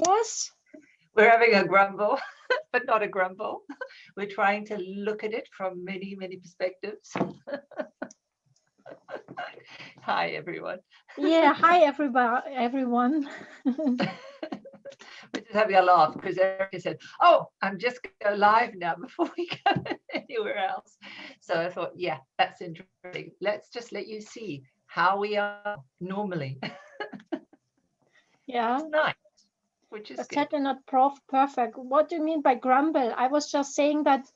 course. We're having a grumble, but not a grumble. We're trying to look at it from many, many perspectives. Hi, everyone. Yeah, hi everyone. We're just having a laugh because Erica said, "Oh, I'm just going to go live now before we go anywhere else." So I thought, yeah, that's interesting. Let's just let you see how we are normally. Yeah, It's nice, which is but good. certainly not perfect. What do you mean by grumble? I was just saying that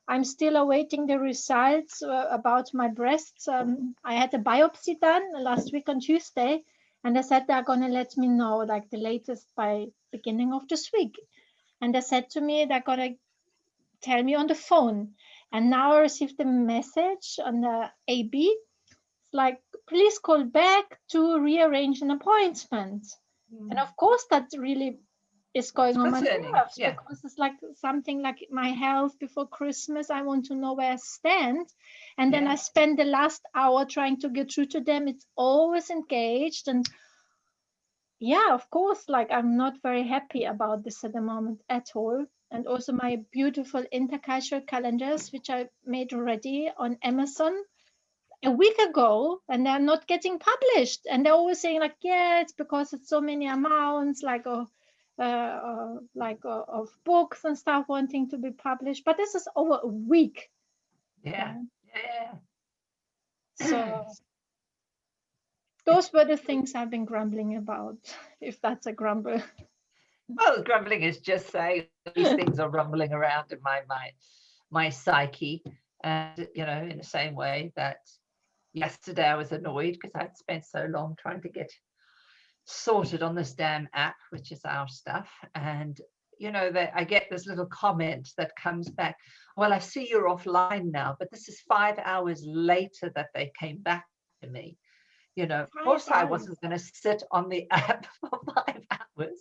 I'm still awaiting the results about my breasts. I had a biopsy done last week on Tuesday, and they said they're gonna let me know like the latest by beginning of this week. And they said to me they're gonna tell me on the phone. And now I received a message on the AB. It's like, please call back to rearrange an appointment. And of course, that really is going It's on my concerning. nerves Yeah. because it's like something like my health before Christmas. I want to know where I stand. And then Yeah. I spend the last hour trying to get through to them. It's always engaged. And yeah, of course, like I'm not very happy about this at the moment at all. And also my beautiful intercultural calendars, which I made ready on Amazon a week ago, and they're not getting published. And they're always saying like, yeah, it's because it's so many amounts, of books and stuff wanting to be published. But this is over a week. Yeah. Yeah. Yeah. So It's those were the things I've been grumbling about, if that's a grumble. Well, grumbling is just saying these things are rumbling around in my psyche, and in the same way that yesterday I was annoyed because I'd spent so long trying to get sorted on this damn app, which is our stuff, and that I get this little comment that comes back. Well, I see you're offline now, but this is 5 hours later that they came back to me. Of course I wasn't going to sit on the app for 5 hours.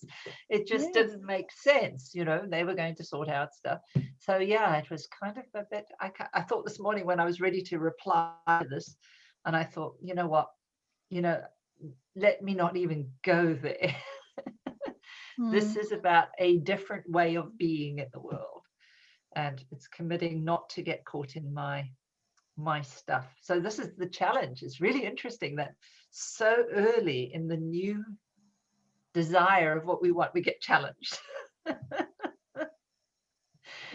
It just didn't make sense. They were going to sort out stuff. So yeah, it was kind of a bit, I thought this morning when I was ready to reply to this, and I thought, you know what, let me not even go there. This is about a different way of being in the world. And it's committing not to get caught in my stuff. So this is the challenge. It's really interesting that so early in the new desire of what we want, we get challenged.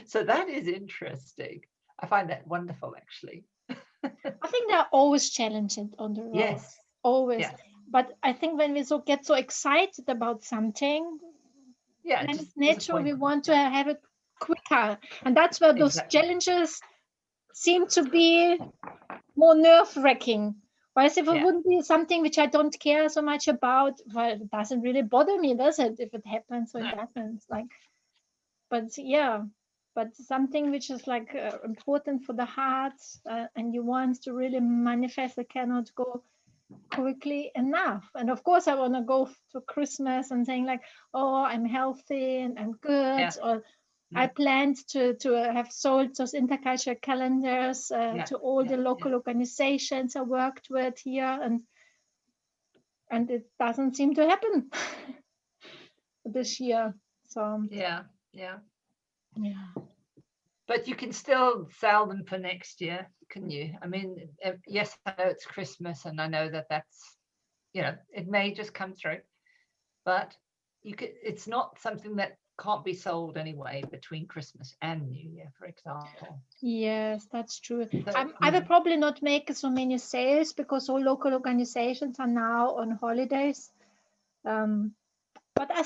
So that is interesting. I find that wonderful, actually. I think they're always challenging on the road. Yes. Always. Yes. But I think when we get so excited about something, Yeah, then just it's natural we want to have it quicker. And that's where those challenges seem to be more nerve-wracking. Whereas if it wouldn't be something which I don't care so much about, well, it doesn't really bother me, does it? If it happens, so it happens. But something which is like important for the heart, and you want to really manifest, it cannot go quickly enough. And of course, I want to go to Christmas and saying like, oh, I'm healthy and I'm good, or I planned to have sold those intercultural calendars to all the local organizations I worked with here, and it doesn't seem to happen this year. So yeah. But you can still sell them for next year, can you? I mean, yes, I know it's Christmas, and I know that that's, it may just come through, but it's not something that can't be sold anyway between Christmas and New Year, for example. Yes, that's true. I will probably not make so many sales because all local organizations are now on holidays. But I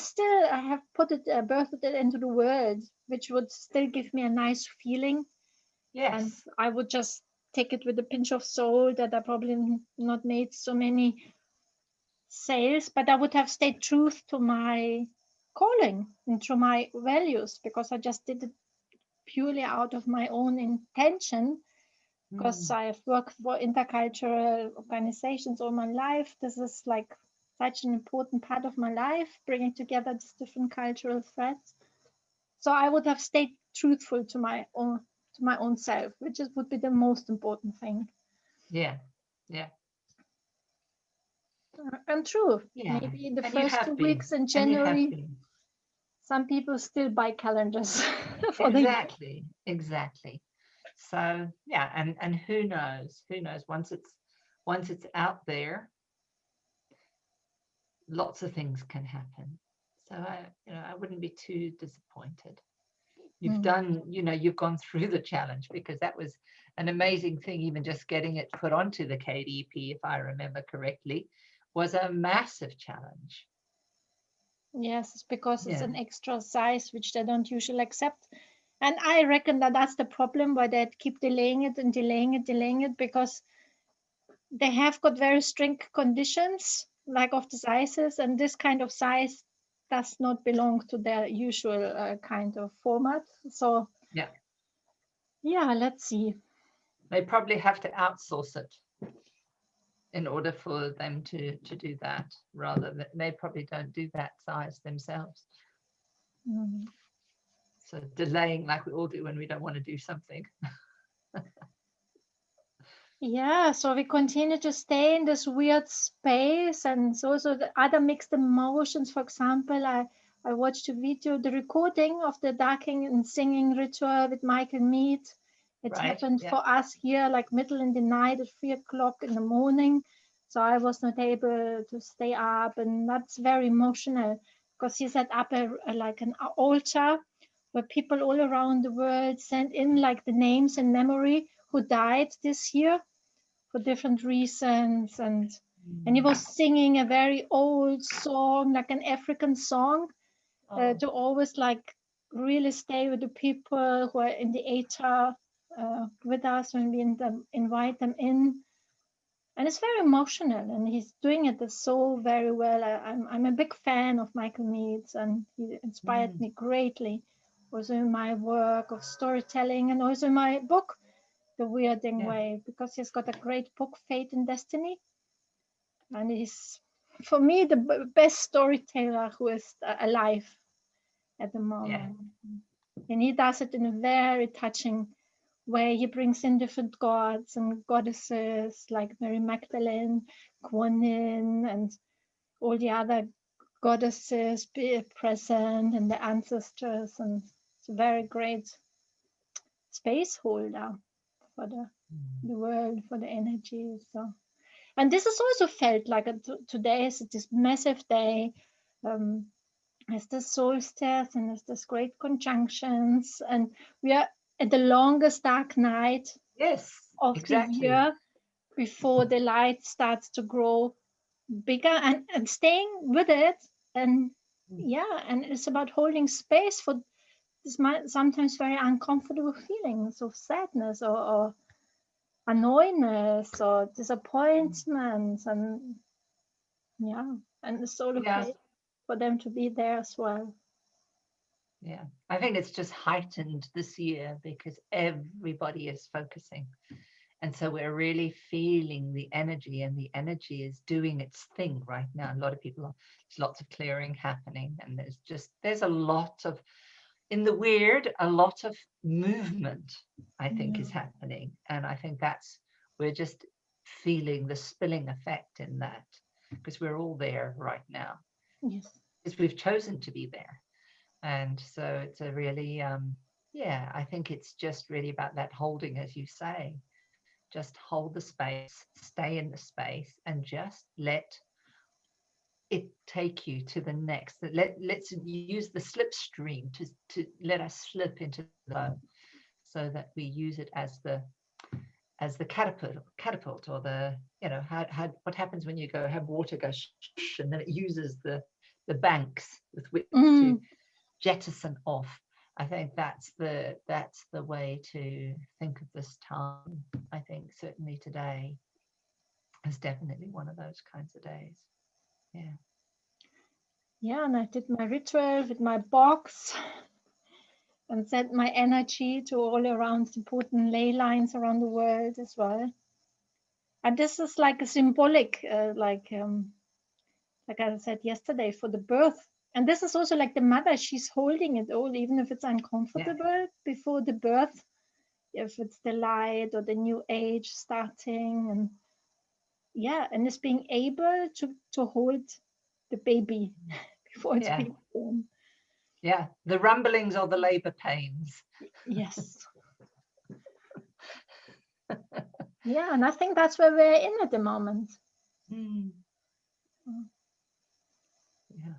have birthed it into the world, which would still give me a nice feeling. Yes. And I would just take it with a pinch of salt that I probably not made so many sales, but I would have stayed true to my calling and to my values, because I just did it purely out of my own intention, because I've worked for intercultural organizations all my life. This is like such an important part of my life, bringing together these different cultural threads. So I would have stayed truthful to my own self, which would be the most important thing. Yeah. And true. Yeah. Maybe in the and first 2 weeks in January, some people still buy calendars for the year. Exactly. So yeah, and who knows? Who knows? Once it's out there, lots of things can happen. So I wouldn't be too disappointed. You've done, you've gone through the challenge, because that was an amazing thing. Even just getting it put onto the KDP, if I remember correctly, was a massive challenge. Yes, it's because it's Yeah, an extra size which they don't usually accept. And I reckon that that's the problem why they keep delaying it and delaying it, because they have got very strict conditions like of the sizes, and this kind of size does not belong to their usual kind of format. So yeah. yeah, let's see. They probably have to outsource it in order for them to do that, rather than they probably don't do that size themselves. Mm. So delaying like we all do when we don't want to do something. Yeah, so we continue to stay in this weird space, and so the other mixed emotions. For example, I watched a video, the recording of the darking and singing ritual with Michael Mead. It Right? happened Yeah. for us here like middle in the night at 3 o'clock in the morning. So I was not able to stay up, and that's very emotional because he set up like an altar where people all around the world sent in like the names and memory who died this year for different reasons, and he was singing a very old song, like an African song, Oh, to always like really stay with the people who are in the ATA with us when we invite them in. And it's very emotional, and he's doing it so very well. I'm a big fan of Michael Meads, and he inspired me greatly, also in my work of storytelling and also in my book, The Weirding yeah, Way, because he's got a great book, Fate and Destiny, and he's, for me, the best storyteller who is alive at the yeah, moment. And he does it in a very touching way. He brings in different gods and goddesses like Mary Magdalene, Kuan Yin, and all the other goddesses be present, and the ancestors, and it's a very great space holder for the world, for the energy. So, and this is also felt like today is this massive day. Um, as the solstice and as this great conjunctions, and we are at the longest dark night yes, of the exactly. year before the light starts to grow bigger, and staying with it. And yeah, and it's about holding space for this sometimes very uncomfortable feelings of sadness, or annoyance or disappointment, and yeah, and it's all Yeah, okay for them to be there as well. yeah. I think it's just heightened this year because everybody is focusing. And so we're really feeling the energy, and the energy is doing its thing right now. A lot of people, there's lots of clearing happening, and there's a lot of, in the weird, a lot of movement, I think, Yeah. is happening. And I think we're just feeling the spilling effect in that, because we're all there right now, Yes. because we've chosen to be there. And so it's a really, yeah, I think it's just really about that holding, as you say, just hold the space, stay in the space, and just let it take you to the next. Let's use the slipstream to let us slip into the flow, so that we use it as the catapult, or the, how what happens when you go have water go shh, and then it uses the banks with which to Mm. jettison off. I think that's the way to think of this time. I think certainly today is definitely one of those kinds of days. Yeah. Yeah, and I did my ritual with my box and sent my energy to all around important ley lines around the world as well. And this is like a symbolic, like I said yesterday, for the birth. And this is also like the mother, she's holding it all, even if it's Yeah. uncomfortable before the birth, if it's the light or the new age starting. And yeah, and it's being able to hold the baby before it's Yeah. being born. Yeah, the rumblings or the labor pains. Yes. Yeah, and I think that's where we're in at the moment. Mm. Yeah,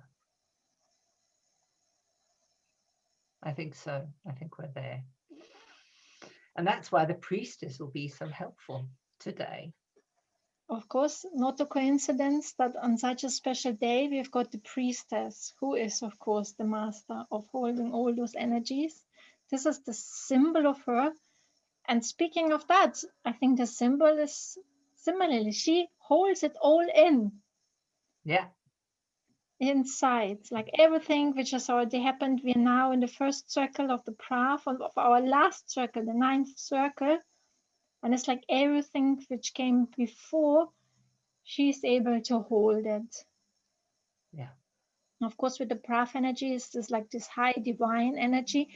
I think so. I think we're there. And that's why the priestess will be so helpful today. Of course, not a coincidence that on such a special day we've got the priestess, who is, of course, the master of holding all those energies. This is the symbol of her. And speaking of that, I think the symbol is similarly, she holds it all Yeah. inside, like everything which has already happened. We're now in the first circle of the Prav, of our last circle, the 9th circle. And it's like everything which came before, she's able to hold it. Yeah. Of course, with the Prav energy, is this like this high divine energy.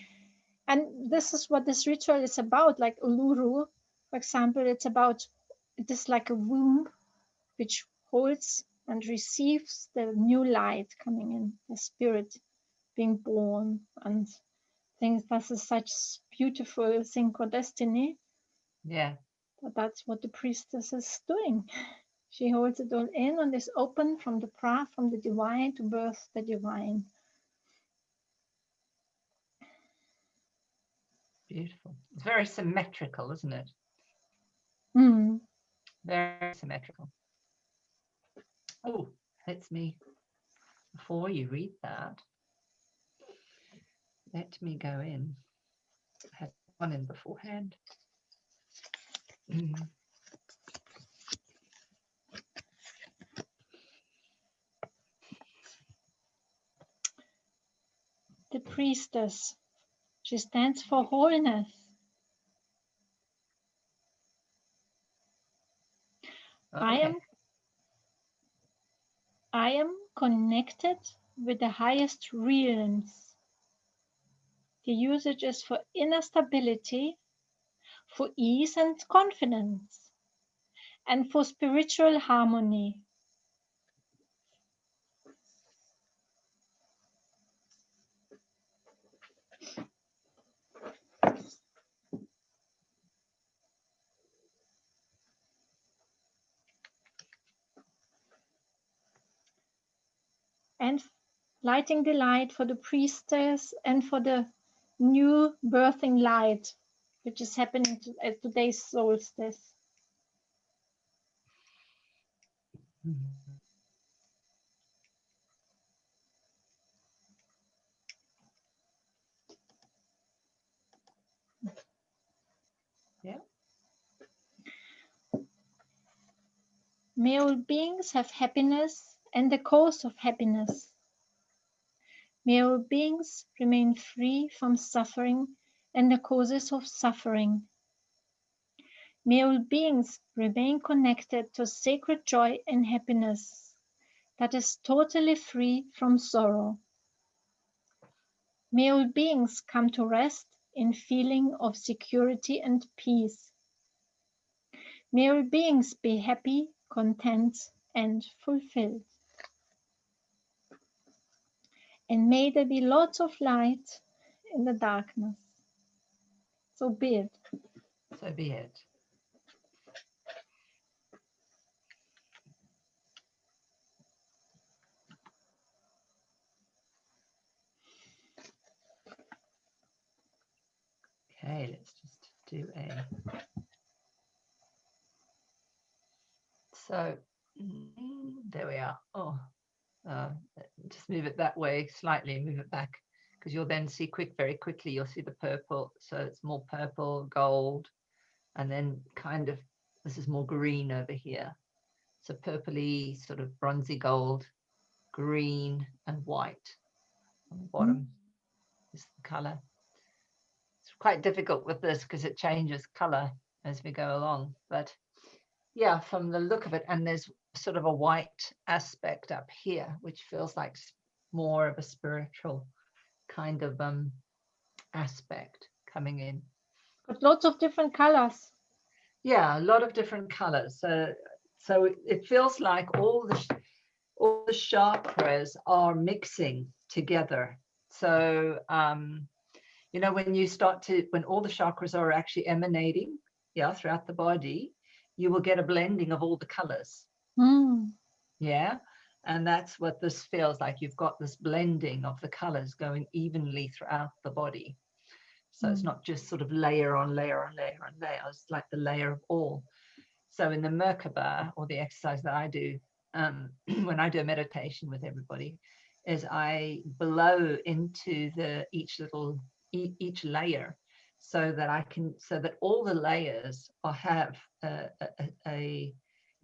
And this is what this ritual is about. Like Uluru, for example, it is like a womb which holds and receives the new light coming in, the spirit being born. And I think this is such beautiful synchrodestiny. Yeah. But that's what the priestess is doing. She holds it all in and is open from the Prav, from the divine, to birth the divine. Beautiful. It's very symmetrical, isn't it? Mm. Very symmetrical. Oh, let me, before you read that, let me go in. I had one in beforehand. Mm. The priestess, she stands for wholeness. Okay. I am connected with the highest realms. The usage is for inner stability, for ease and confidence, and for spiritual harmony. And lighting the light for the priestess and for the new birthing light, which is happening at today's solstice. Mm. Yeah. May all beings have happiness and the cause of happiness. May all beings remain free from suffering and the causes of suffering. May all beings remain connected to sacred joy and happiness that is totally free from sorrow. May all beings come to rest in feeling of security and peace. May all beings be happy, content, and fulfilled. And may there be lots of light in the darkness. So be it. So be it. Okay, let's just do a. So there we are. Oh, just move it that way slightly, move it back, because you'll then see very quickly, you'll see the purple. So it's more purple, gold, and then kind of, this is more green over here. So purpley, sort of bronzy gold, green, and white on the bottom is the color. It's quite difficult with this because it changes color as we go along, but yeah, from the look of it, and there's sort of a white aspect up here, which feels like more of a spiritual kind of aspect coming in. But lots of different colors. Yeah, a lot of different colors. So it feels like all the chakras are mixing together. So, you know, when all the chakras are actually emanating, throughout the body, you will get a blending of all the colors. Yeah. And that's what this feels like. You've got this blending of the colors going evenly throughout the body. So it's not just sort of layer on layer on layer on layer. It's like the layer of all. So in the Merkaba, or the exercise that I do when I do a meditation with everybody, is I blow into each layer, so that all the layers have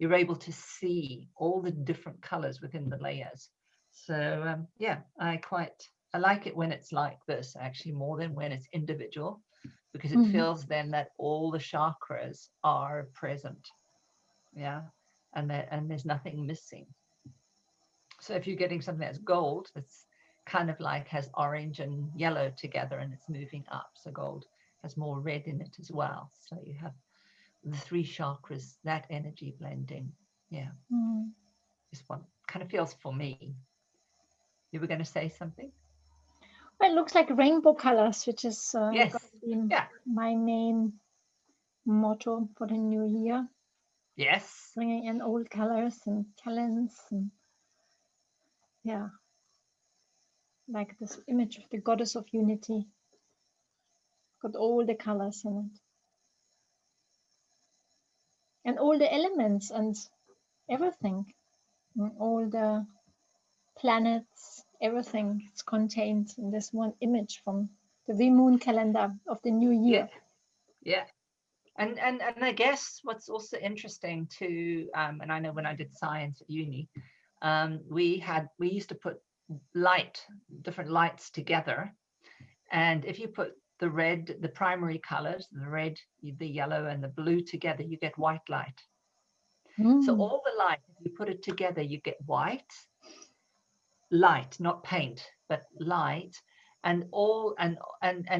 you're able to see all the different colors within the layers. So yeah, I like it when it's like this, actually, more than when it's individual, because it feels then that all the chakras are present. Yeah. And there's nothing missing. So if you're getting something that's gold, it's kind of like has orange and yellow together, and it's moving up. So gold has more red in it as well. So you have the 3 chakras, that energy blending. Yeah. This one kind of feels for me. You were going to say something? Well, it looks like rainbow colors, which is Yes. my main motto for the new year. Yes. Bringing in old colors and talents, and like this image of the goddess of unity. Got all the colors in it. And all the elements and everything. And all the planets, everything is contained in this one image from the V-moon calendar of the new year. Yeah. And I guess what's also interesting too, and I know when I did science at uni, we used to put different lights together, and if you put the primary colors, the red, the yellow, and the blue together, you get white light. So all the light, if you put it together, you get white light, not paint, but light, and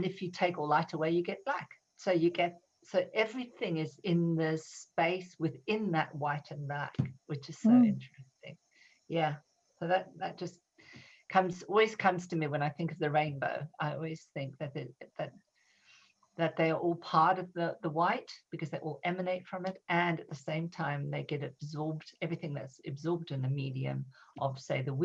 if you take all light away, you get black. So everything is in the space within that white and black, which is so interesting. Yeah. So that just always comes to me when I think of the rainbow. I always think that they are all part of the white, because they all emanate from it, and at the same time they get absorbed. Everything that's absorbed in the medium of, say, the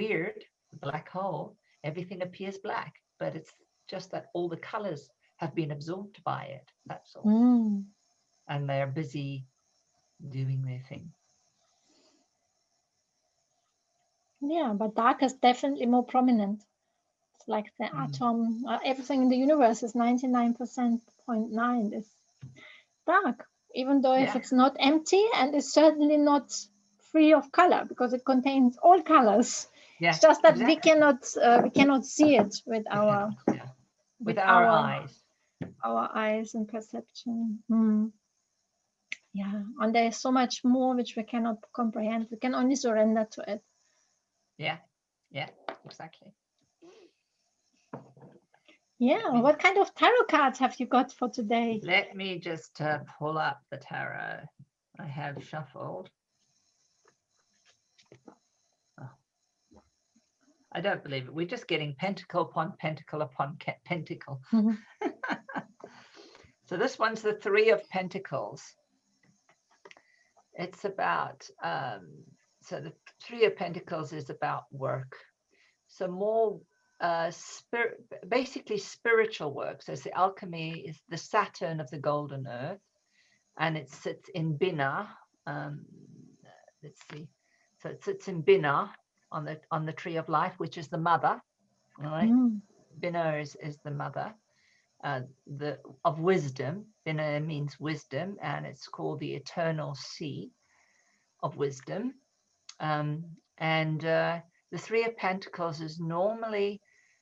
black hole, everything appears black, but it's just that all the colors have been absorbed by it. That's all. And they're busy doing their thing. Yeah, but dark is definitely more prominent. It's like the atom, everything in the universe is 99.9% is dark, even though if it's not empty, and it's certainly not free of color, because it contains all colors. It's just that we cannot see it with our eyes. Our eyes and perception. Yeah, and there's so much more which we cannot comprehend. We can only surrender to it. Yeah, exactly. Yeah, what kind of tarot cards have you got for today? Let me just pull up the tarot I have shuffled. Oh. I don't believe it. We're just getting pentacle upon pentacle upon pentacle. So this one's the 3 of Pentacles. It's about, so the 3 of Pentacles is about work. So more basically spiritual work. So the alchemy is the Saturn of the golden earth, and it sits in Bina. Let's see. So it sits in Bina on the tree of life, which is the mother. All right. Bina is the mother of wisdom. Bina means wisdom, and it's called the eternal sea of wisdom. The 3 of Pentacles is normally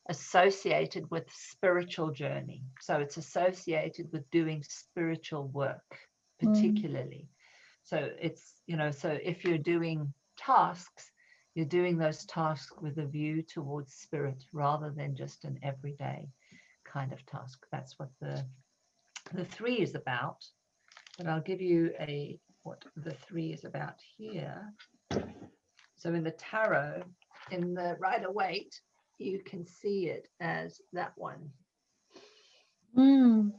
associated with spiritual journey. So it's associated with doing spiritual work, particularly. So it's, so if you're doing tasks, you're doing those tasks with a view towards spirit rather than just an everyday kind of task. That's what the 3 is about. But I'll give you what the 3 is about here. So in the tarot, in the Rider-Waite, you can see it as that one. Mm.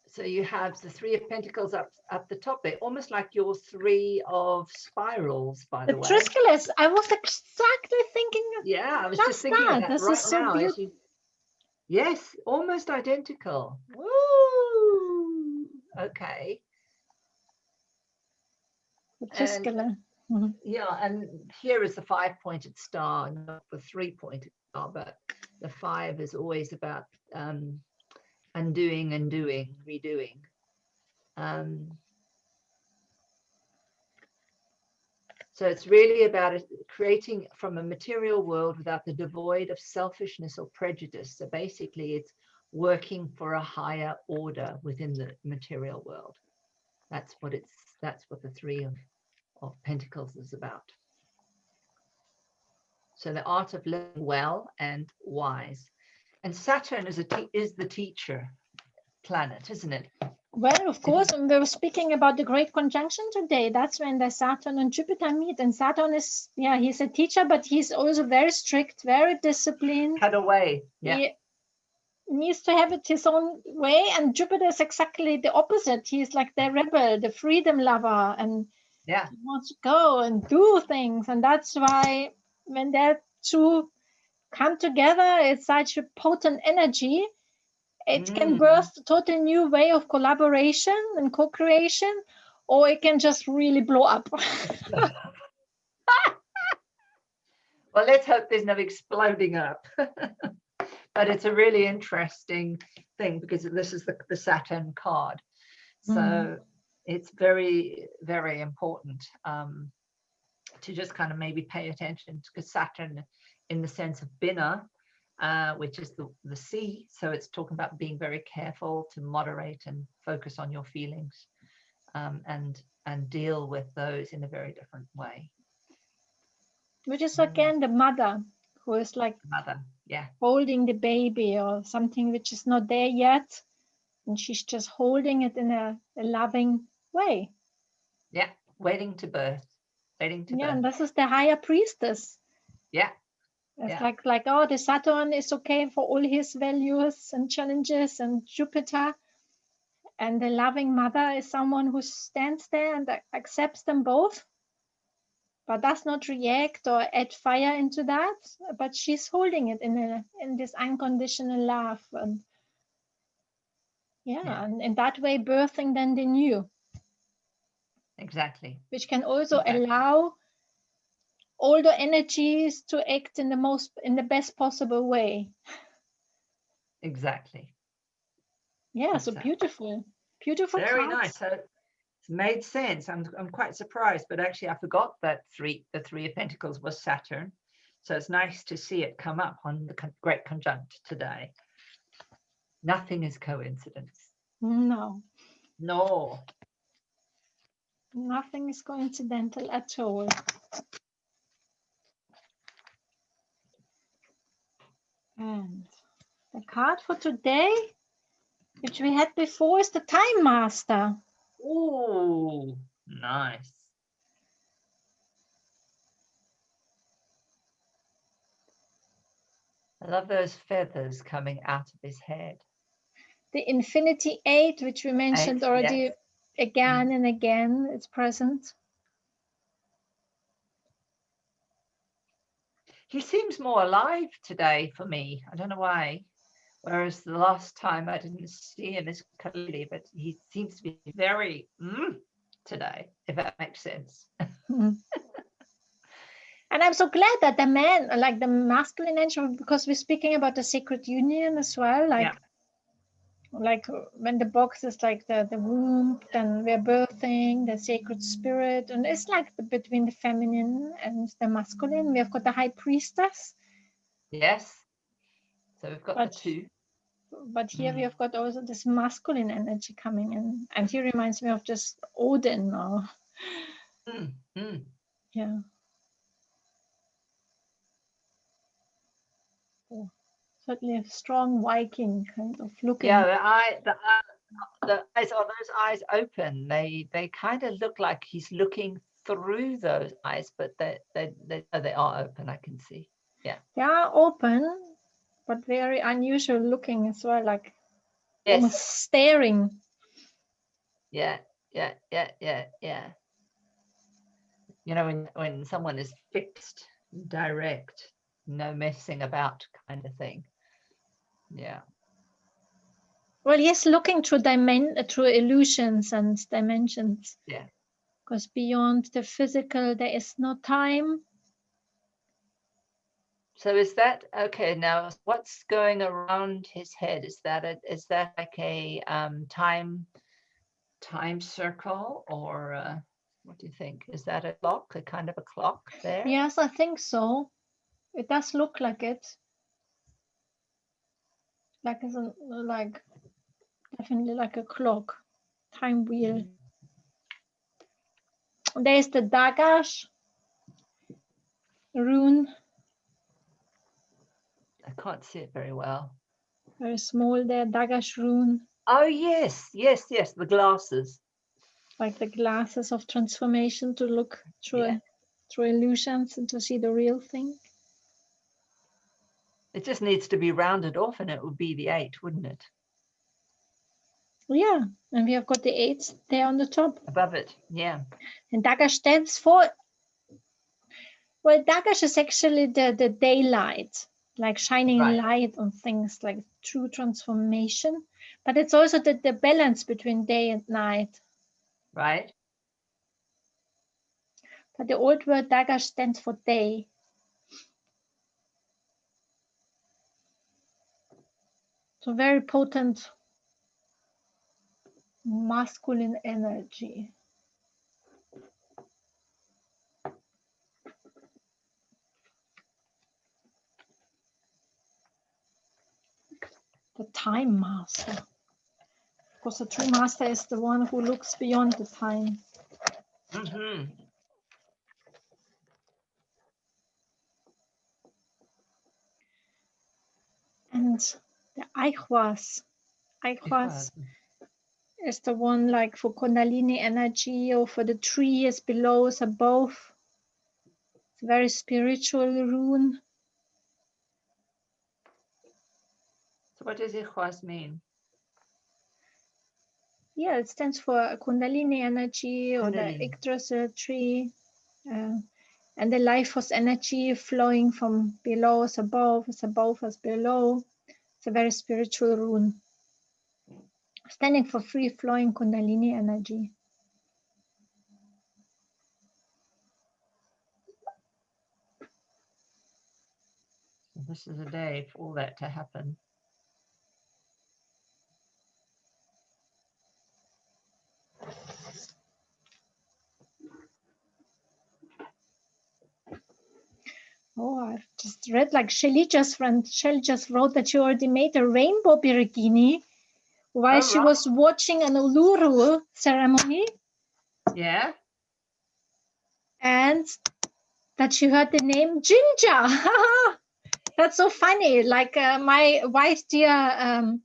So you have the Three of Pentacles up the top. They're almost like your Three of Spirals, by The the way. Triskeles, I was exactly thinking. Yeah, I was just thinking of that This right is so now. beautiful. Yes, almost identical. Woo! Okay. The Triskele. Mhm. Yeah, and here is the 5-pointed star, not the 3-pointed star, but the 5 is always about undoing and doing, redoing. So it's really about creating from a material world without the devoid of selfishness or prejudice. So basically it's working for a higher order within the material world. That's what the Three of Pentacles is about. So the art of living well and wise. And Saturn is the teacher planet, isn't it? Well, of course, and we were speaking about the great conjunction today. That's when the Saturn and Jupiter meet. And Saturn is, he's a teacher, but he's also very strict, very disciplined. Cut away. Yeah. He needs to have it his own way. And Jupiter is exactly the opposite. He's like the rebel, the freedom lover, and he wants to go and do things. And that's why when they're two come together, it's such a potent energy. It can birth a total new way of collaboration and co-creation, or it can just really blow up. Well, let's hope there's no exploding up. But it's a really interesting thing because this is the Saturn card. So it's very, very important to just kind of maybe pay attention, because Saturn in the sense of Bina, which is the sea. So it's talking about being very careful to moderate and focus on your feelings, and deal with those in a very different way. Which is again the mother, who is like holding the baby or something which is not there yet, and she's just holding it in a loving way. Yeah, waiting to birth. And this is the higher priestess. Yeah. It's like, oh, the Saturn is okay for all his values and challenges, and Jupiter. And the loving mother is someone who stands there and accepts them both, but does not react or add fire into that. But she's holding it in this unconditional love, and and in that way birthing then the new. Exactly. Which can also allow older energies to act in the best possible way. Exactly. So beautiful very cards. Nice. So it's made sense. I'm quite surprised, but actually I forgot that the Three of Pentacles was Saturn, so it's nice to see it come up on the great conjunct today. Nothing is coincidence. No, nothing is coincidental at all. And the card for today, which we had before, is the Time Master. Oh, nice. I love those feathers coming out of his head. The Infinity 8, which we mentioned already again and again, it's present. He seems more alive today for me. I don't know why. Whereas the last time I didn't see him as clearly, but he seems to be very today, if that makes sense. And I'm so glad that the man, like the masculine energy, because we're speaking about the sacred union as well, like when the box is like the womb, then we're birthing the sacred spirit, and it's like between the feminine and the masculine. We have got the high priestess. Yes. So we've got the two. But here we have got also this masculine energy coming in, and he reminds me of just Odin now. Yeah. Oh, certainly a strong Viking kind of looking. Yeah, the eyes, are those eyes open? They kind of look like he's looking through those eyes, but they are open. I can see. Yeah. They are open, but very unusual looking as well, like almost staring. Yeah. You know, when someone is fixed, direct, no messing about kind of thing. Yeah. Well, yes, looking through through illusions and dimensions. Yeah. Because beyond the physical, there is no time. So is that okay? Now, what's going around his head? Is that like a time circle, or what do you think? Is that a clock, a kind of a clock there? Yes, I think so. It does look like it. Like definitely like a clock, time wheel. There's the Dagash rune. I can't see it very well. Very small there, Dagash rune. Oh yes, the glasses. Like the glasses of transformation to look through illusions and to see the real thing. It just needs to be rounded off, and it would be the 8, wouldn't it? Yeah, and we have got the 8 there on the top. Above it, yeah. And Dagash stands for, well, Dagash is actually the daylight, like shining light on things, like true transformation. But it's also the balance between day and night. Right. But the old word Dagash stands for day. So very potent masculine energy. The time master. Because the true master is the one who looks beyond the time. Mm-hmm. And the Aichwas is the one like for Kundalini energy, or for the tree is below, is above. It's a very spiritual rune. So what does Ichwas mean? Yeah, it stands for Kundalini energy, or the Yggdrasil tree. And the life force energy flowing from below is above as below. It's a very spiritual rune. Standing for free flowing Kundalini energy. This is a day for all that to happen. Oh, I've just read, like Shelley just wrote that she already made a rainbow Beregini while she was watching an Uluru ceremony. Yeah. And that she heard the name Ginger. That's so funny. Like my white dear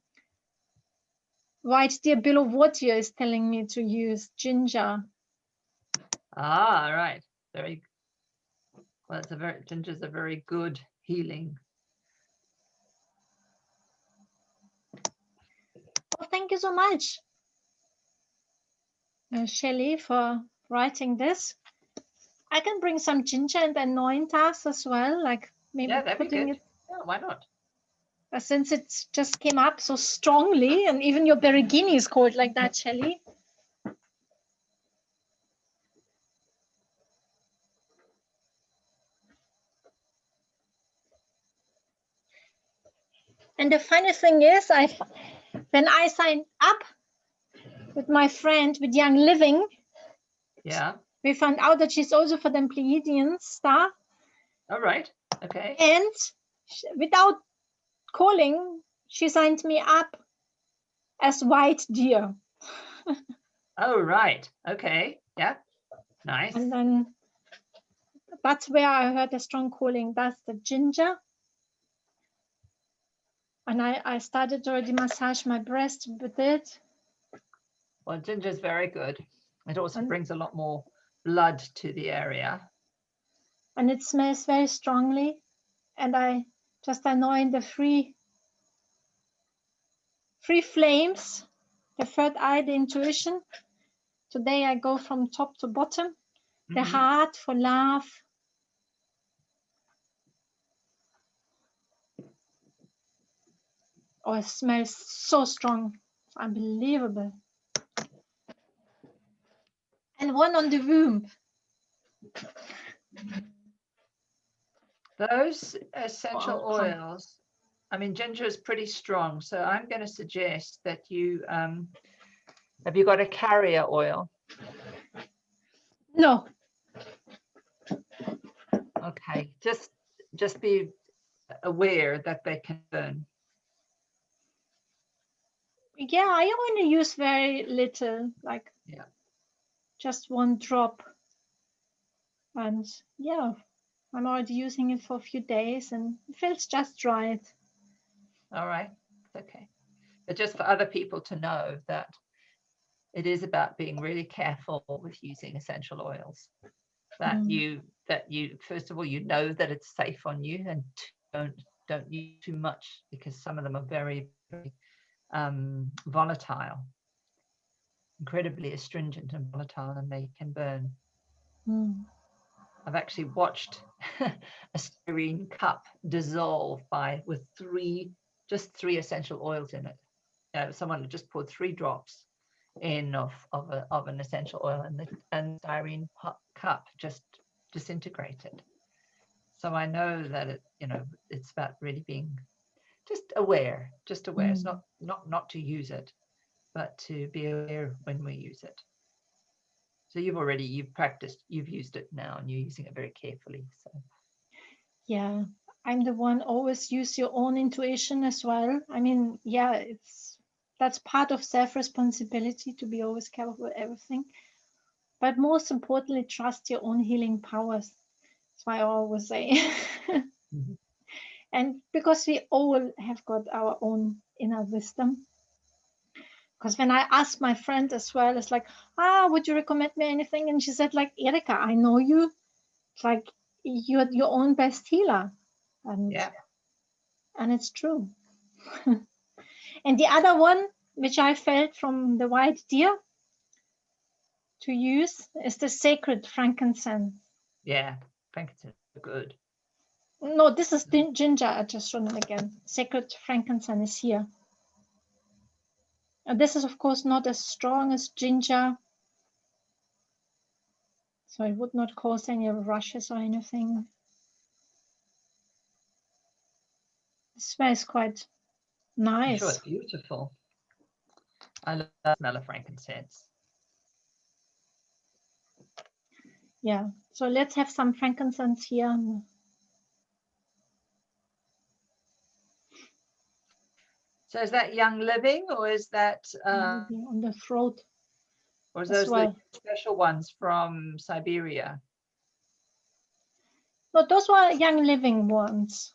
Bill of Water is telling me to use ginger. Ah, right. Very well. Ginger's a very good healing. Well, thank you so much, Shelley, for writing this. I can bring some ginger and anoint us as well, like maybe putting it. Yeah, why not? Since it just came up so strongly, and even your Beregini is called like that, Shelley. And the funny thing is, when I signed up with my friend with Young Living, we found out that she's also for the Pleiadian star. All right. Okay. And without calling, she signed me up as White Deer. Oh, right. Okay. Yeah. Nice. And then that's where I heard a strong calling. That's the ginger. And I started already massage my breast with it. Well, ginger is very good. It also brings a lot more blood to the area. And it smells very strongly. and I just anoint the three flames, the third eye, the intuition. Today I go from top to bottom. The heart for love. Oh, it smells so strong. It's unbelievable. And one on the womb. Those essential oils, I mean, ginger is pretty strong, so I'm going to suggest that you, have you got a carrier oil? No. Okay, just be aware that they can burn. Yeah, I only use very little, like just one drop. And yeah, I'm already using it for a few days and it feels just right. All right, okay. But just for other people to know that it is about being really careful with using essential oils. That you first of all, you know that it's safe on you, and don't use too much, because some of them are very, very volatile, incredibly astringent and volatile, and they can burn. I've actually watched a styrene cup dissolve with just three essential oils in it. Someone just poured 3 drops in of an essential oil, and the styrene cup just disintegrated. So I know that it's about really being just aware. It's not to use it, but to be aware when we use it. So you've practiced, you've used it now, and you're using it very carefully. So yeah, I'm the one, always use your own intuition as well. I mean, yeah, that's part of self-responsibility, to be always careful with everything. But most importantly, trust your own healing powers. That's why I always say. And because we all have got our own inner wisdom. Because when I asked my friend as well, it's like, would you recommend me anything? And she said, like, Erika, I know you. It's like, you're your own best healer. And it's true. And the other one, which I felt from the white deer to use, is the sacred frankincense. Yeah, frankincense is good. No, this is ginger. I just shown it again. Sacred frankincense is here. And this is, of course, not as strong as ginger. So it would not cause any rushes or anything. It smells quite nice. I'm sure it's beautiful. I love the smell of frankincense. Yeah, so let's have some frankincense here. So is that Young Living, or is that on the throat? Or is those the special ones from Siberia? No, those were Young Living ones.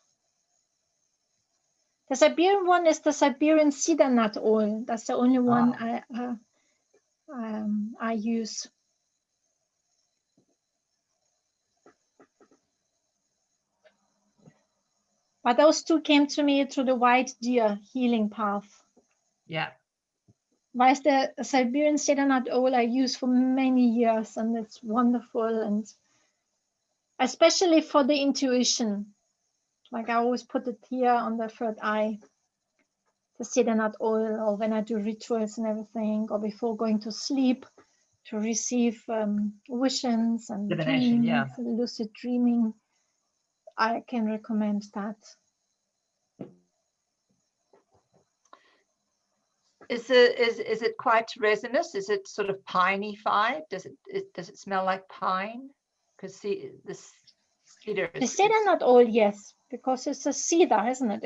The Siberian one is the Siberian cedar nut oil. That's the only one I use. But those two came to me through the white deer healing path. Yeah. Whereas the Siberian cedar nut oil I use for many years, and it's wonderful, and especially for the intuition. Like I always put it here on the third eye, the cedar nut oil, or when I do rituals and everything, or before going to sleep to receive visions and dreams, lucid dreaming. I can recommend that. Is it quite resinous? Is it sort of piney-fied? Does it smell like pine? Because the cedar is... The cedar nut oil, yes, because it's a cedar, isn't it?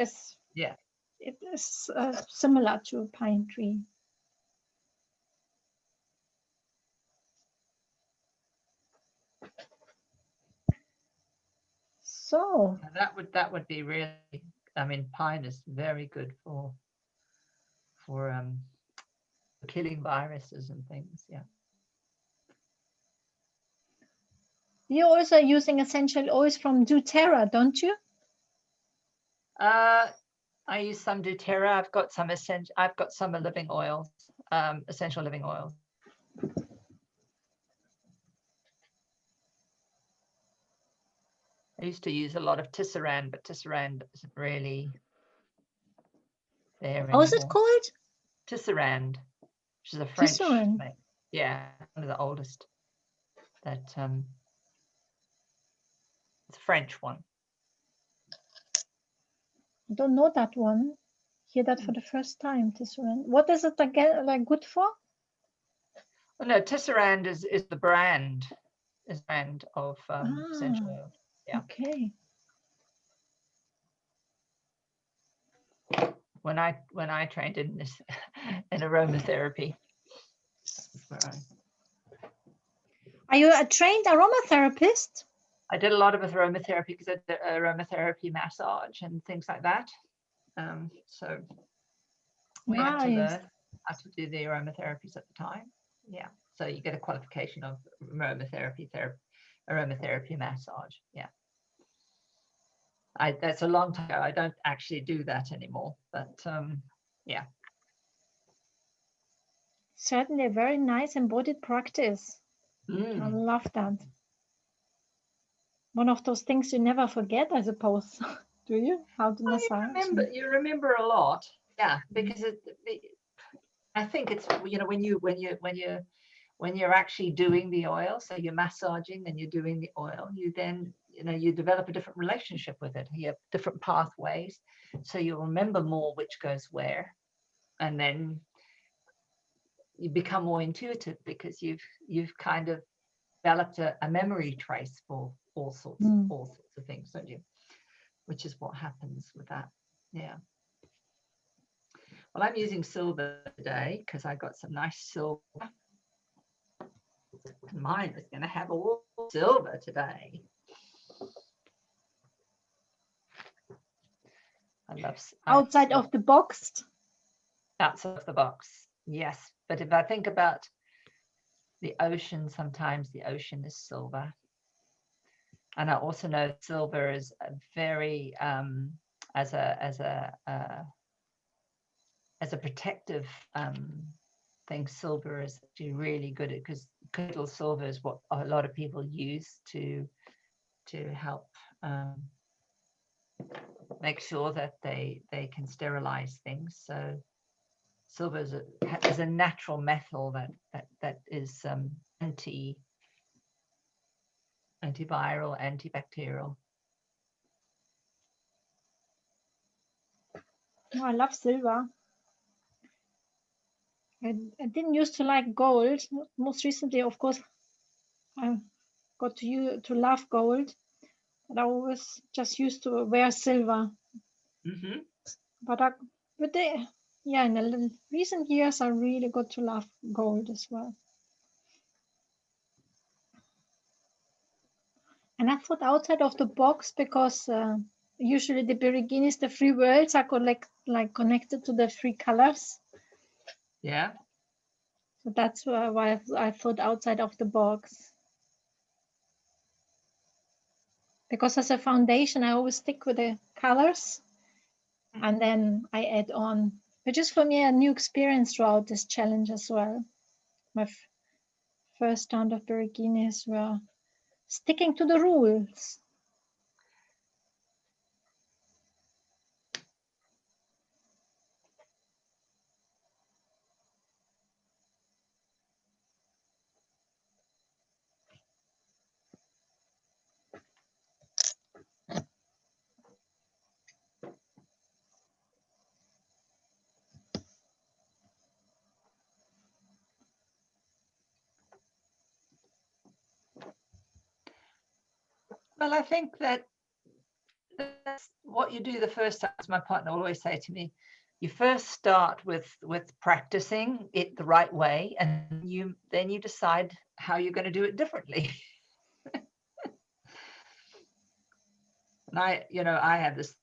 It is similar to a pine tree. So that would be really, I mean, pine is very good for killing viruses and things. Yeah. You're also using essential oils from doTERRA, don't you? I use some doTERRA. I've got some living oils, essential living oils. I used to use a lot of Tisserand, but Tisserand isn't really there anymore. How is it called? Tisserand, which is a French. Tisserand. Yeah, one of the oldest. That it's a French one. I don't know that one. Hear that for the first time, Tisserand. What is it again, like good for? Well, no, Tisserand is the brand, of essential oil. Yeah. Okay. When I trained in this in aromatherapy. Are you a trained aromatherapist? I did a lot of aromatherapy because I did aromatherapy massage and things like that. So we had to learn how to do the aromatherapies at the time. Yeah. So you get a qualification of aromatherapy massage. Yeah. That's a long time ago. I don't actually do that anymore, but yeah. Certainly a very nice embodied practice. I love that. One of those things you never forget, I suppose. Do you? How to massage? You remember a lot. Yeah, because I think it's, you know, when you're actually doing the oil, so you're massaging and you're doing the oil, you then, you know, you develop a different relationship with it. You have different pathways, so you remember more which goes where, and then you become more intuitive because you've kind of developed a memory trace for all sorts of things, don't you? Which is what happens with that. Yeah. Well, I'm using silver today because I got some nice silver. Mine is going to have all silver today. I love outside of the box. Outside of the box, yes. But if I think about the ocean, sometimes the ocean is silver, and I also know silver is a very as a protective thing. Silver is actually really good at, because crystal silver is what a lot of people use to help make sure that they can sterilize things. So silver is a natural metal that is antiviral, antibacterial. Oh, I love silver. I didn't used to like gold. Most recently, of course, I got to love gold, but I always just used to wear silver. Mm-hmm. But in the recent years, I really got to love gold as well. And I thought outside of the box because usually the Bereginis, the three worlds, are connected to the three colors. Yeah. So that's why I thought outside of the box. Because as a foundation, I always stick with the colors, and then I add on, which is for me a new experience throughout this challenge as well. My first round of Bereginis were sticking to the rules. Well, I think that's what you do the first time. As my partner will always say to me, you first start with practicing it the right way, and then you decide how you're going to do it differently. And I have this.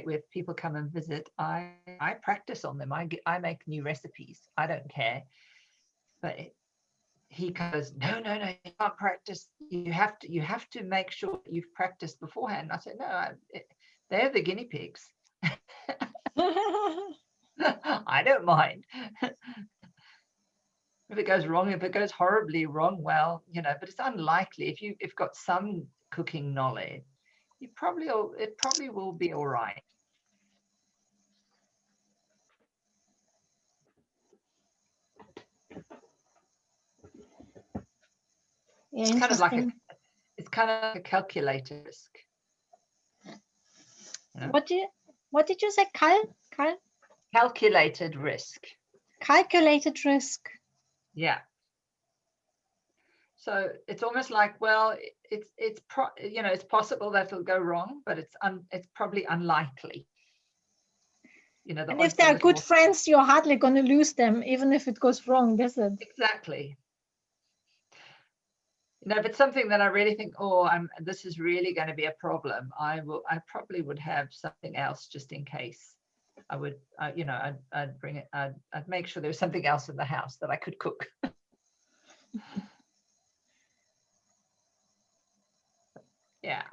With people come and visit, I practice on them. I make new recipes. I don't care, but he goes, no, you can't practice. You have to make sure that you've practiced beforehand. And I said, no, they're the guinea pigs. I don't mind. If it goes wrong, if it goes horribly wrong, well, but it's unlikely. If you've got some cooking knowledge, it probably will be all right. Yeah, It's kind of like a calculated risk. What did you say, Cal? Calculated risk. Calculated risk. Yeah. So it's almost like, well, it's possible that it'll go wrong, but it's probably unlikely. And if they're good friends, you're hardly going to lose them, even if it goes wrong, is it? Exactly. If it's something that I really think, this is really going to be a problem, I probably would have something else just in case. I'd bring it. I'd make sure there was something else in the house that I could cook. Yeah.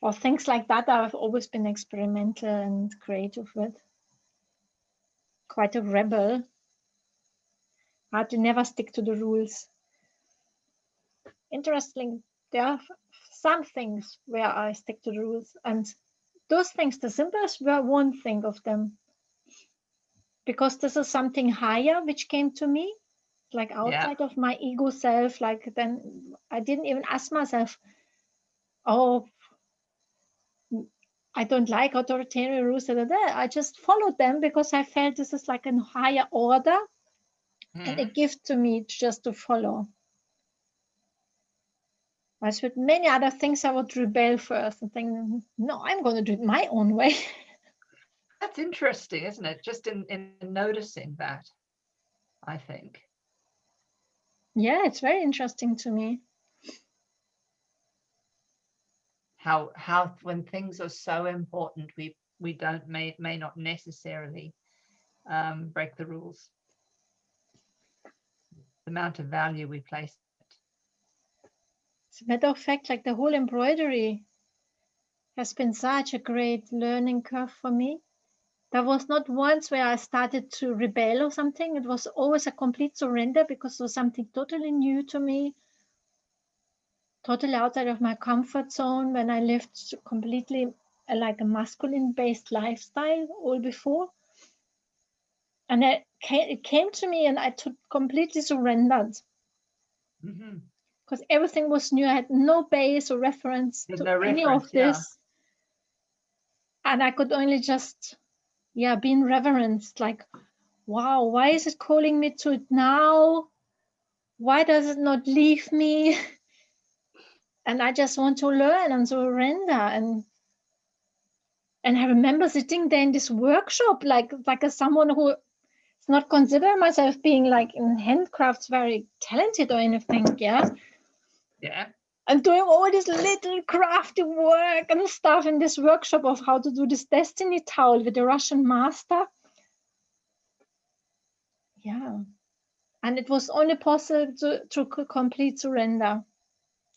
Or things like that I've always been experimental and creative with. Quite a rebel. Hard to never stick to the rules. Interesting. There are some things where I stick to the rules, and those things, the simplest were one thing of them. Because this is something higher which came to me, like outside of my ego self. Like then I didn't even ask myself, oh, I don't like authoritarian rules. I just followed them because I felt this is like a higher order and a gift to me just to follow. As with many other things, I would rebel first and think, no, I'm going to do it my own way. That's interesting, isn't it? Just in noticing that, I think. Yeah, it's very interesting to me. How when things are so important, we may not necessarily break the rules. The amount of value we place in it. As a matter of fact, like the whole embroidery has been such a great learning curve for me. There was not once where I started to rebel or something. It was always a complete surrender because it was something totally new to me, totally outside of my comfort zone when I lived completely like a masculine based lifestyle all before. And it came to me and I completely surrendered. Because everything was new. I had no base or reference to any of this. And I could only just, be in reverence, like, wow, why is it calling me to it now? Why does it not leave me? And I just want to learn and surrender. And I remember sitting there in this workshop, like as someone who is not consider myself being like in handcrafts very talented or anything, Yeah. And doing all this little crafty work and stuff in this workshop of how to do this destiny towel with the Russian master. Yeah. And it was only possible to complete surrender.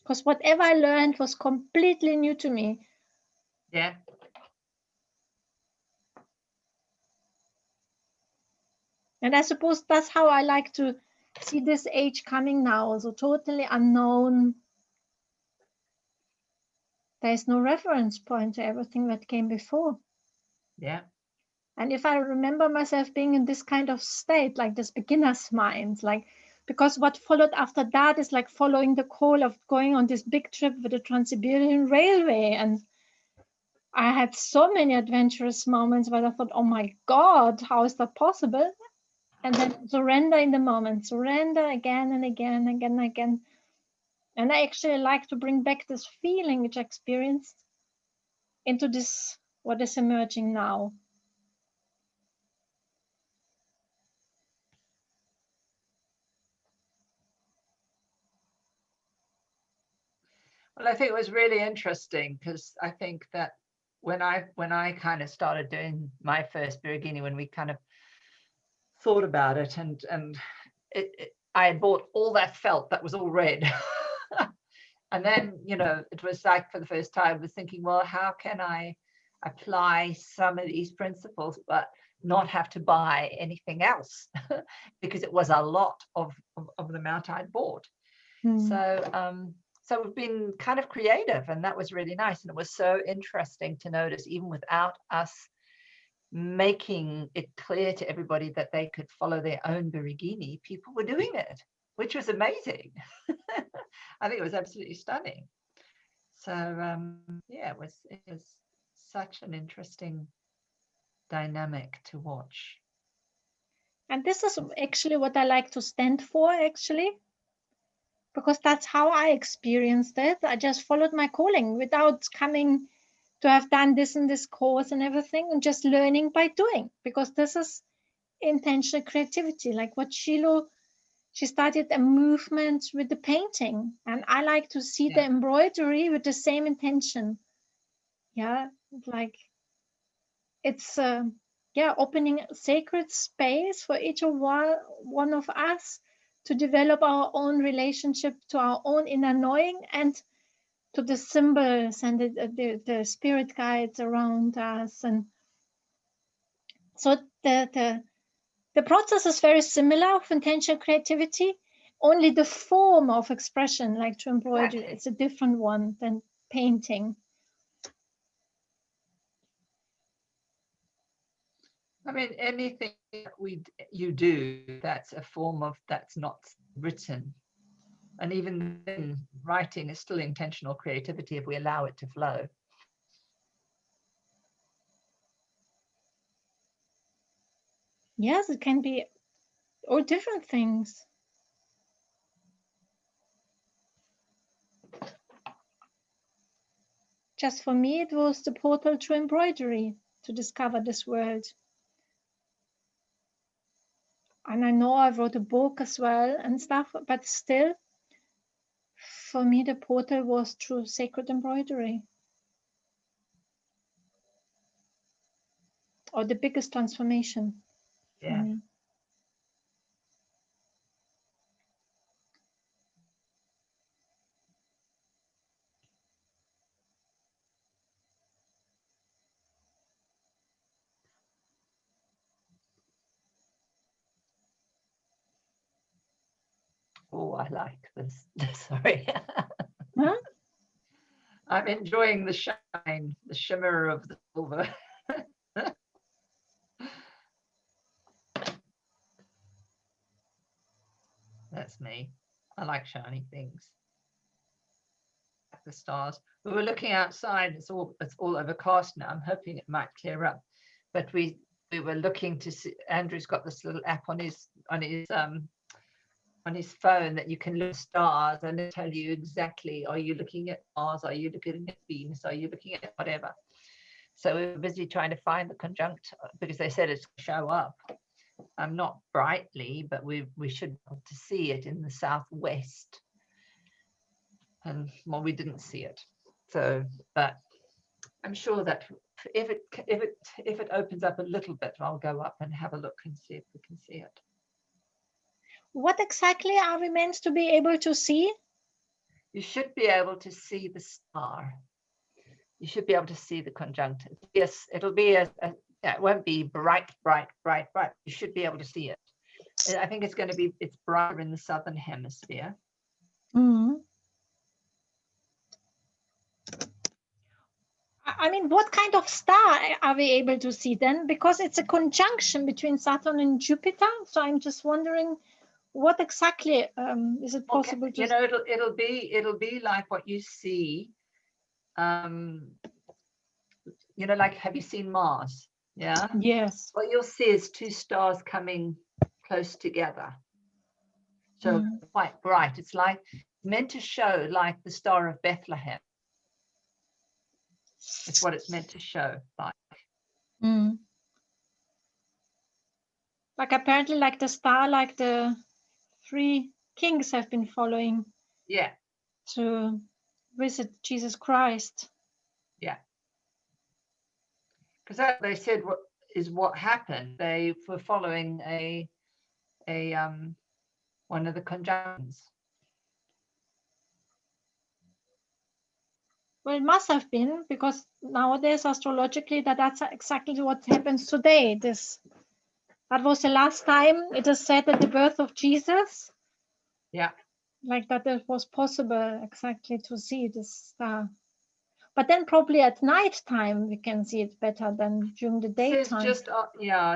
Because whatever I learned was completely new to me. Yeah. And I suppose that's how I like to see this age coming now. So totally unknown. There's no reference point to everything that came before. Yeah. And if I remember myself being in this kind of state, like this beginner's mind, like, because what followed after that is like following the call of going on this big trip with the Trans-Siberian Railway. And I had so many adventurous moments where I thought, oh my God, how is that possible? And then surrender in the moment, surrender again and again and again and again. And I actually like to bring back this feeling which I experienced into this, what is emerging now. Well, I think it was really interesting because I think that when I kind of started doing my first Beregini, when we kind of thought about it, and I had bought all that felt that was all red. And then, it was like for the first time I was thinking, well, how can I apply some of these principles, but not have to buy anything else because it was a lot of the amount I'd bought. So we've been kind of creative, and that was really nice. And it was so interesting to notice, even without us making it clear to everybody that they could follow their own Beregini, people were doing it, which was amazing. I think it was absolutely stunning. So yeah, it was such an interesting dynamic to watch. And this is actually what I like to stand for, actually, because that's how I experienced it. I just followed my calling without coming to have done this and this course and everything, and just learning by doing, because this is intentional creativity. Like what Shiloh, she started a movement with the painting, and I like to see the embroidery with the same intention. Yeah, like it's opening a sacred space for each of one of us to develop our own relationship to our own inner knowing and to the symbols and the spirit guides around us. And so the process is very similar of intentional creativity, only the form of expression, like to embroider, it's a different one than painting. I mean, anything you do that's a form of, that's not written. And even then, writing is still intentional creativity if we allow it to flow. Yes, it can be all different things. Just for me, it was the portal to embroidery, to discover this world. And I know I wrote a book as well and stuff, but still, for me, the portal was through sacred embroidery. Or the biggest transformation for me. Oh, I like this. Sorry. Huh? I'm enjoying the shine, the shimmer of the silver. That's me. I like shiny things. The stars. We were looking outside. It's all overcast now. I'm hoping it might clear up. But we were looking to see. Andrew's got this little app on his phone that you can look at stars and it'll tell you exactly, are you looking at Mars? Are you looking at Venus? Are you looking at whatever? So we were busy trying to find the conjunct because they said it's show up. Not brightly, but we should be able to see it in the southwest. And well, we didn't see it. So, but I'm sure that if it opens up a little bit, I'll go up and have a look and see if we can see it. What exactly are we meant to be able to see? You should be able to see the star. You should be able to see the conjunct. Yes, it'll be it won't be bright. You should be able to see it. I think it's brighter in the southern hemisphere. Mm-hmm. I mean, what kind of star are we able to see then? Because it's a conjunction between Saturn and Jupiter. So I'm just wondering, what exactly is it possible to? You know, it'll be like what you see. You know, like, have you seen Mars? Yeah. Yes. What you'll see is two stars coming close together. So quite bright. It's like meant to show like the Star of Bethlehem. It's what it's meant to show like. Like apparently like the star, like the three kings have been following. Yeah. To visit Jesus Christ. Yeah. Because they said what happened. They were following one of the conjunctions. Well, it must have been, because nowadays astrologically that's exactly what happens today. That was the last time it is said at the birth of Jesus, Yeah. like that it was possible exactly to see this star. But then probably at night time we can see it better than during the It says daytime. just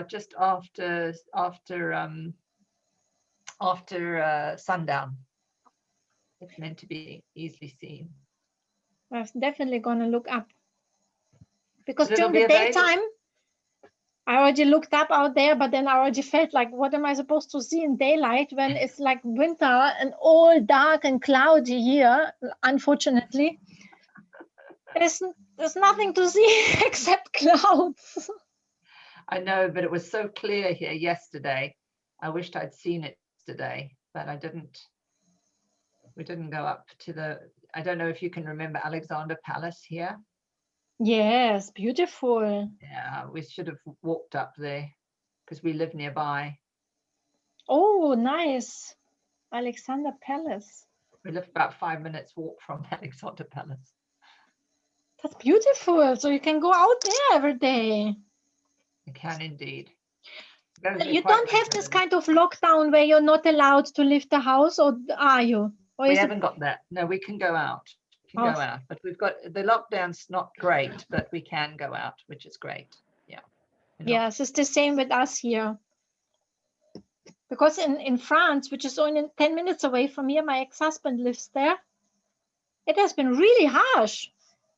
just after sundown. It's meant to be easily seen. I'm definitely going to look up, because But it'll during the be available. daytime I already looked up out there, but then I already felt like, what am I supposed to see in daylight when it's like winter and all dark and cloudy here? Unfortunately, there's there's nothing to see except clouds. I know, but it was so clear here yesterday. I wished I'd seen it yesterday, but I didn't. We didn't go up to I don't know if you can remember Alexander Palace here. Yes, beautiful. Yeah, we should have walked up there because we live nearby. Oh, nice. Alexander Palace. We live about 5 minutes walk from Alexander Palace. That's beautiful. So you can go out there every day. You can indeed. You don't have this kind of lockdown where you're not allowed to leave the house, or are you? Or We is haven't got that. No, we can go out. We can go out, but we've got the lockdown's not great, but we can go out, which is great. Yeah. Yes, it's the same with us here. Because in France, which is only 10 minutes away from here, my ex-husband lives there. It has been really harsh.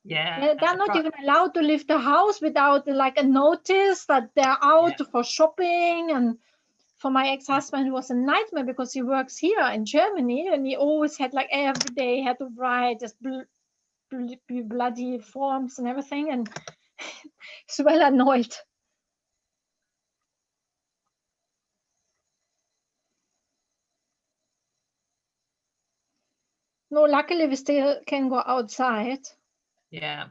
Yeah. They're not even allowed to leave the house without like a notice that they're out for shopping. And for my ex-husband, it was a nightmare because he works here in Germany, and he always had like every day had to write this bloody forms and everything, and he's well annoyed. No, luckily we still can go outside. Yeah.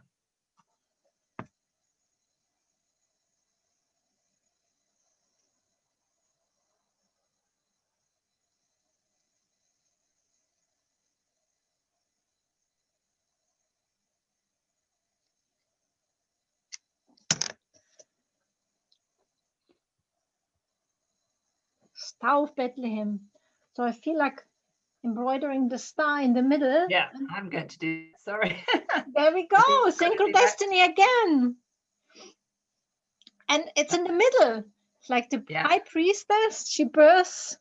Star of Bethlehem. So I feel like embroidering the star in the middle. Yeah, I'm going to do it. Sorry. There we go. Synchro destiny again. And it's in the middle. It's like the high priestess. She births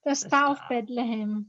the Star of Bethlehem.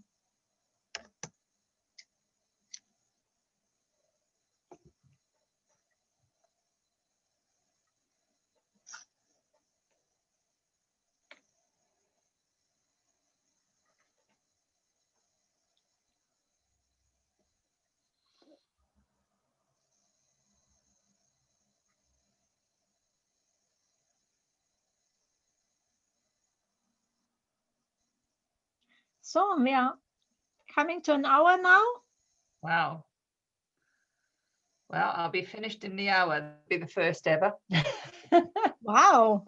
So we are coming to an hour now. Wow. Well, I'll be finished in the hour. That'll be the first ever. Wow.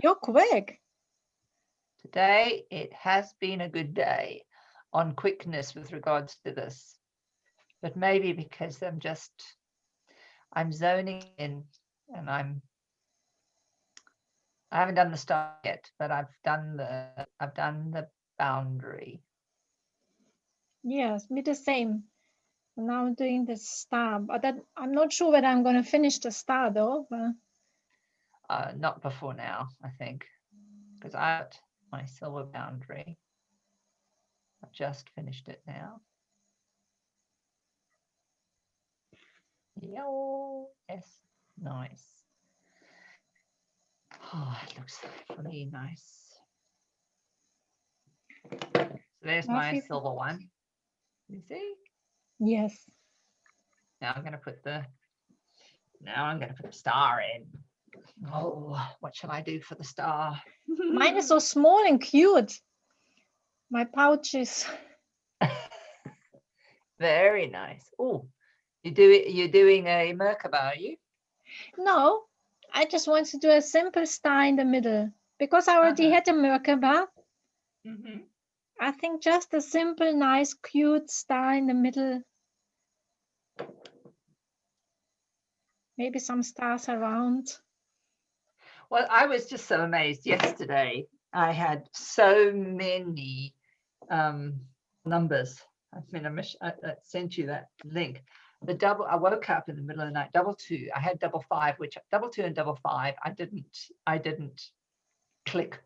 You're quick. Today, it has been a good day on quickness with regards to this. But maybe because I'm zoning in, and I haven't done the start yet, but I've done the boundary. Yes, me the same. Now I'm doing the star, but I'm not sure whether I'm going to finish the star though. But... Not before now, I think, because I got my silver boundary. I've just finished it now. Yes, nice. Oh, it looks really nice. So there's my silver one. You see? Yes. Now I'm going to put the star in. Oh, what shall I do for the star? Mine is so small and cute. My pouches. Very nice. Oh, you're doing a Merkaba, are you? No, I just want to do a simple star in the middle because I already had a Merkaba. I think just a simple, nice, cute star in the middle maybe some stars around. Well, I was just so amazed yesterday. I had so many numbers. I mean, I sent you that link. The double, I woke up in the middle of the night, double two. I had double five, which double two and double five, I didn't click,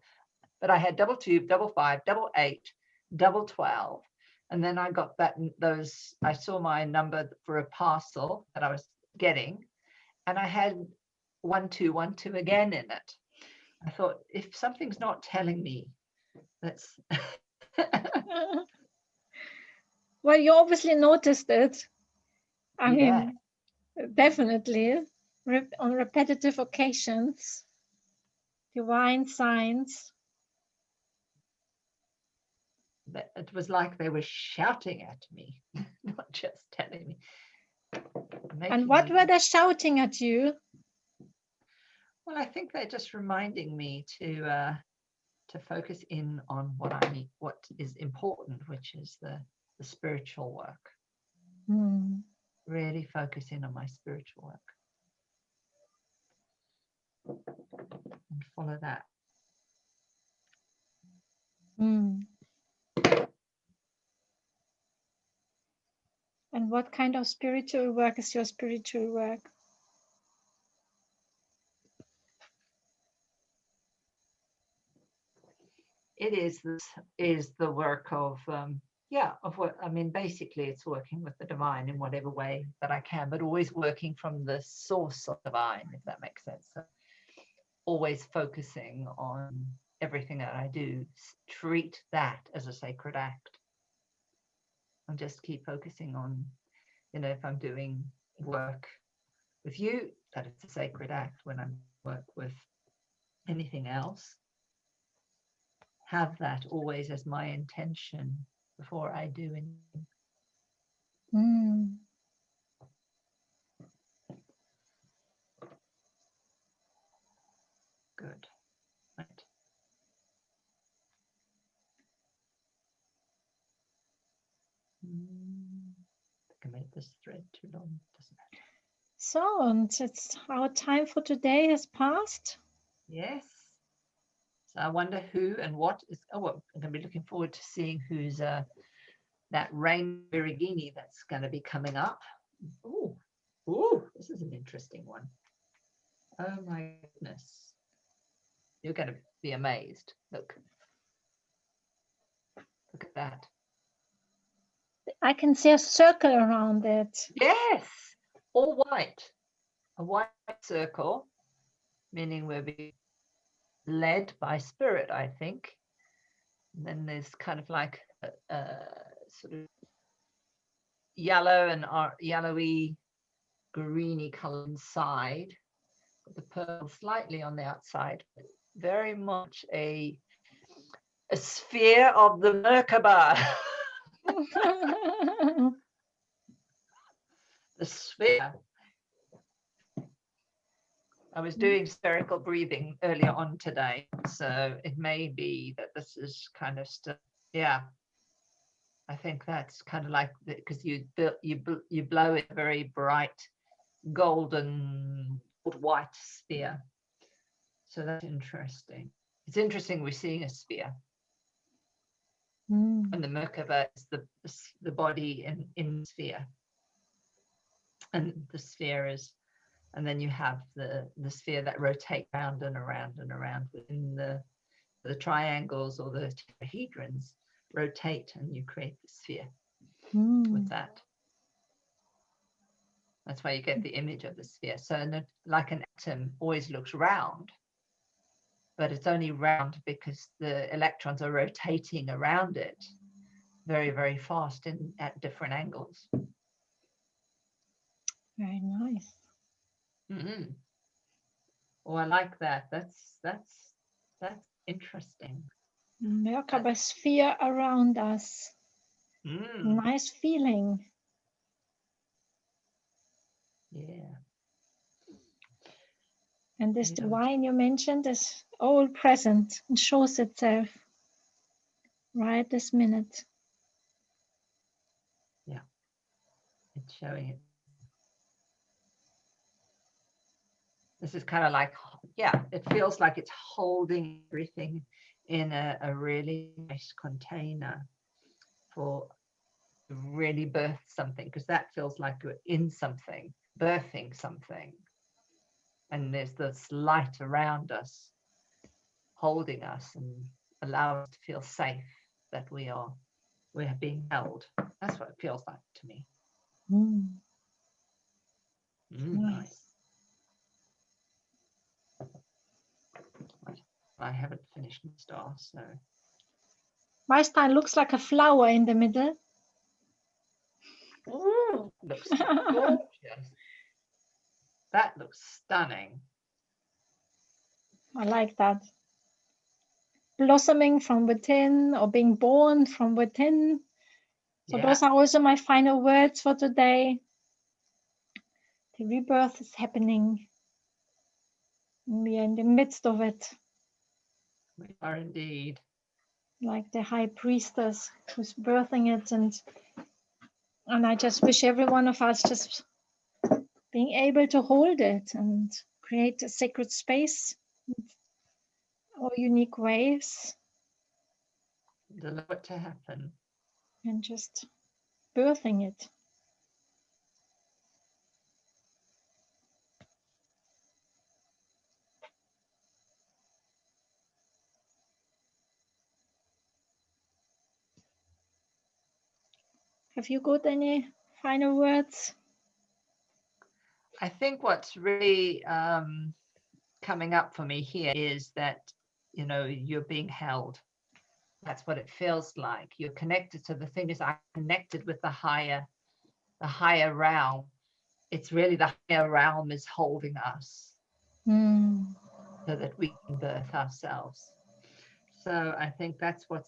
but I had double two, double five, double eight, double 12. And then I got those, I saw my number for a parcel that I was getting, and I had 1212 again in it. I thought, if something's not telling me, that's Well, you obviously noticed it. I yeah. mean, definitely on repetitive occasions. Divine signs. It was like they were shouting at me, not just telling me. And what Me, were they shouting at you? well, I think they're just reminding me to focus in on what I need, what is important, which is the spiritual work. Really focus in on my spiritual work and follow that. And what kind of spiritual work is your spiritual work? It is the work of of what I mean. Basically, it's working with the divine in whatever way that I can, but always working from the source of divine, if that makes sense. So always focusing on everything that I do, treat that as a sacred act, and just keep focusing on, if I'm doing work with you, that it's a sacred act. When I work with anything else, have that always as my intention before I do anything. Good. Right. I can make this thread too long. Doesn't matter. So, and it's our time for today has passed. Yes. So I wonder who and what is. Oh, well, I'm going to be looking forward to seeing who's that rain Beregini that's going to be coming up. Oh, this is an interesting one. Oh my goodness. You're going to be amazed. Look at that. I can see a circle around it. Yes, all white. A white circle, meaning we're being led by spirit, I think. And then there's kind of like a sort of yellow and yellowy, greeny color inside, the pearl slightly on the outside, but very much a sphere of the Merkaba. The sphere. I was doing spherical breathing earlier on today, so it may be that this is kind of still, yeah. I think that's kind of like, because you blow it a very bright golden white sphere. So that's interesting. It's interesting we're seeing a sphere. And the Merkaba is the body in the sphere. And the sphere is, and then you have the sphere that rotates round and around and around within the triangles or the tetrahedrons rotate, and you create the sphere with that. That's why you get the image of the sphere. So like an atom always looks round, but it's only round because the electrons are rotating around it very, very fast at different angles. Very nice. Oh, I like that. That's interesting. Merkaba sphere around us. Nice feeling. Yeah. And this divine you mentioned is all present and shows itself right this minute. Yeah. It's showing it. This is kind of like, yeah, it feels like it's holding everything in a really nice container for really birth something, because that feels like you're in something, birthing something. And there's this light around us, holding us and allowing us to feel safe, that we're being held. That's what it feels like to me. Nice. I haven't finished my star, so. My star looks like a flower in the middle. Ooh, looks gorgeous. That looks stunning. I like that. Blossoming from within, or being born from within. So Yeah. those are also my final words for today. The rebirth is happening. We are in the midst of it. We are indeed. Like the high priestess who's birthing it. And I just wish every one of us just being able to hold it and create a sacred space in all unique ways. Allow it to happen. And just birthing it. Have you got any final words? I think what's really coming up for me here is that, you know, you're being held. That's what it feels like. You're connected to the thing. Is I'm connected with the higher realm. It's really the higher realm is holding us so that we can birth ourselves. So I think that's what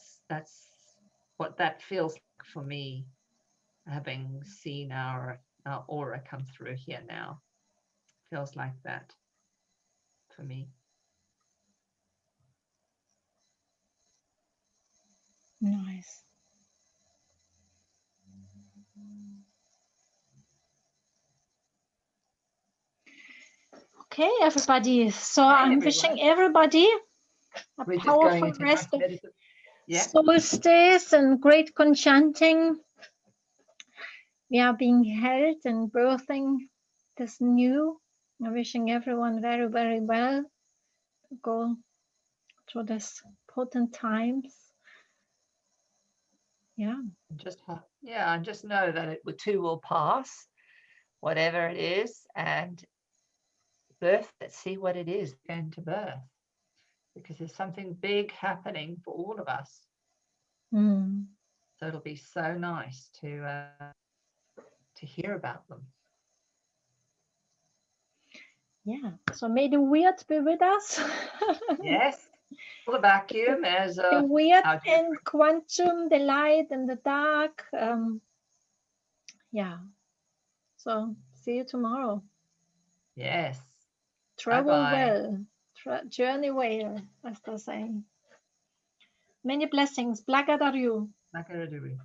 that feels like for me, having seen our aura come through here now. Feels like that for me. Nice. Okay, everybody. So I'm wishing everybody a powerful rest of solstice and great conchanting. We are being held and birthing this new. I'm wishing everyone very, very well to go through this potent times. Yeah. Just know that it too will pass, whatever it is, and birth it. See what it is going to birth, because there's something big happening for all of us. So it'll be so nice to hear about them. Yeah. So may the weird be with us. Yes. The vacuum as the weird and quantum, the light and the dark. Yeah. So see you tomorrow. Yes. Travel well. Journey well, as they say. Many blessings. Blagadaru. Blagadaru.